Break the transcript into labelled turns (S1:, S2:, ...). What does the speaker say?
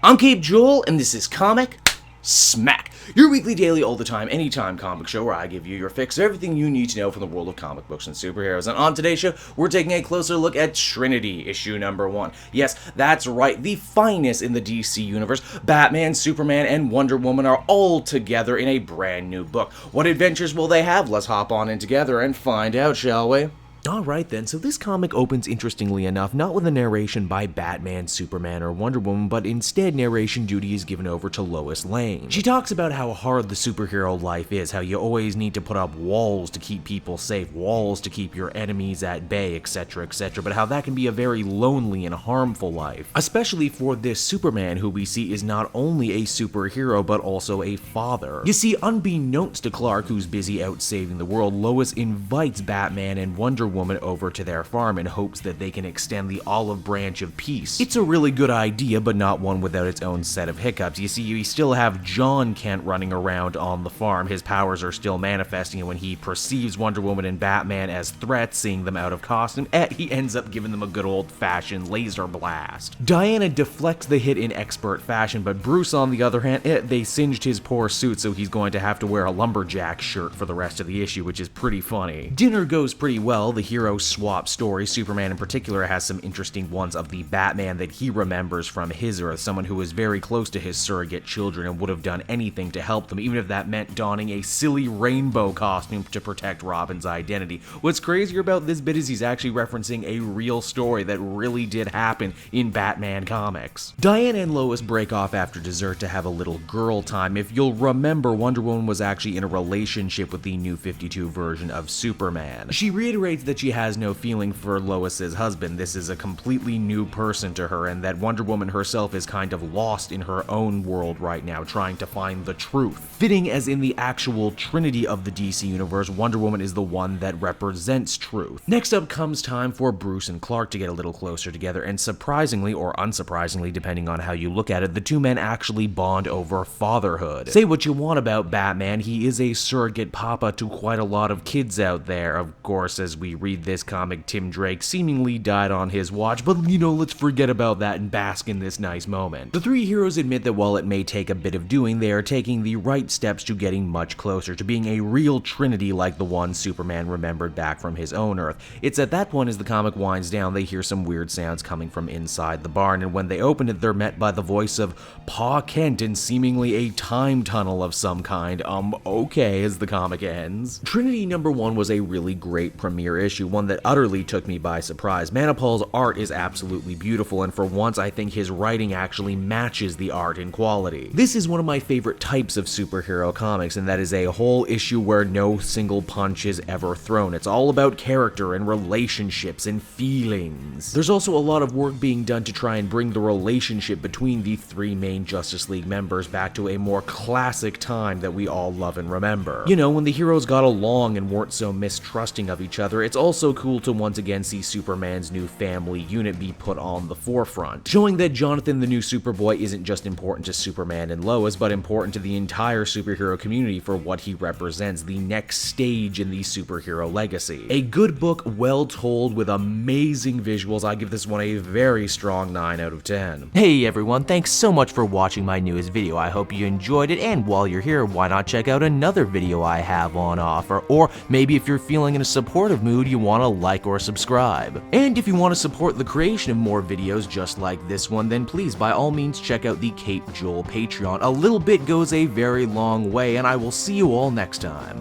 S1: I'm Cape Joel, and this is Comic Smack, your weekly, daily, all the time, anytime comic show where I give you your fix of everything you need to know from the world of comic books and superheroes. And on today's show, we're taking a closer look at Trinity, issue number 1. Yes, that's right, the finest in the DC universe. Batman, Superman, and Wonder Woman are all together in a brand new book. What adventures will they have? Let's hop on in together and find out, shall we?
S2: Alright then, so this comic opens interestingly enough, not with a narration by Batman, Superman, or Wonder Woman, but instead narration duty is given over to Lois Lane. She talks about how hard the superhero life is, how you always need to put up walls to keep people safe, walls to keep your enemies at bay, etc, but how that can be a very lonely and harmful life. Especially for this Superman, who we see is not only a superhero, but also a father. You see, unbeknownst to Clark, who's busy out saving the world, Lois invites Batman and Wonder Woman over to their farm in hopes that they can extend the olive branch of peace. It's a really good idea, but not one without its own set of hiccups. You see, you still have John Kent running around on the farm. His powers are still manifesting, and when he perceives Wonder Woman and Batman as threats, seeing them out of costume, he ends up giving them a good old-fashioned laser blast. Diana deflects the hit in expert fashion, but Bruce, on the other hand, they singed his poor suit, so he's going to have to wear a lumberjack shirt for the rest of the issue, which is pretty funny. Dinner goes pretty well. The hero swap story. Superman in particular has some interesting ones of the Batman that he remembers from his Earth, someone who was very close to his surrogate children and would have done anything to help them, even if that meant donning a silly rainbow costume to protect Robin's identity. What's crazier about this bit is he's actually referencing a real story that really did happen in Batman comics. Diana and Lois break off after dessert to have a little girl time. If you'll remember, Wonder Woman was actually in a relationship with the New 52 version of Superman. She reiterates that she has no feeling for Lois's husband. This is a completely new person to her, and that Wonder Woman herself is kind of lost in her own world right now, trying to find the truth. Fitting as in the actual Trinity of the DC universe, Wonder Woman is the one that represents truth. Next up comes time for Bruce and Clark to get a little closer together, and surprisingly, or unsurprisingly, depending on how you look at it, the two men actually bond over fatherhood. Say what you want about Batman, he is a surrogate papa to quite a lot of kids out there. Of course, as we read this comic, Tim Drake seemingly died on his watch, but let's forget about that and bask in this nice moment. The three heroes admit that while it may take a bit of doing, they are taking the right steps to getting much closer to being a real Trinity like the one Superman remembered back from his own Earth. It's at that point, as the comic winds down, they hear some weird sounds coming from inside the barn, and when they open it, they're met by the voice of Pa Kent in seemingly a time tunnel of some kind. Okay, as the comic ends. Trinity number 1 was a really great premiere issue, one that utterly took me by surprise. Manapul's art is absolutely beautiful, and for once I think his writing actually matches the art in quality. This is one of my favorite types of superhero comics, and that is a whole issue where no single punch is ever thrown. It's all about character and relationships and feelings. There's also a lot of work being done to try and bring the relationship between the three main Justice League members back to a more classic time that we all love and remember. When the heroes got along and weren't so mistrusting of each other. It's also cool to once again see Superman's new family unit be put on the forefront, showing that Jonathan the new Superboy isn't just important to Superman and Lois, but important to the entire superhero community for what he represents, the next stage in the superhero legacy. A good book, well told, with amazing visuals. I give this one a very strong 9 out of 10. Hey everyone, thanks so much for watching my newest video. I hope you enjoyed it, and while you're here, why not check out another video I have on offer, or maybe if you're feeling in a supportive mood, you want to like or subscribe. And if you want to support the creation of more videos just like this one, then please by all means check out the Cape Joel Patreon. A little bit goes a very long way, and I will see you all next time.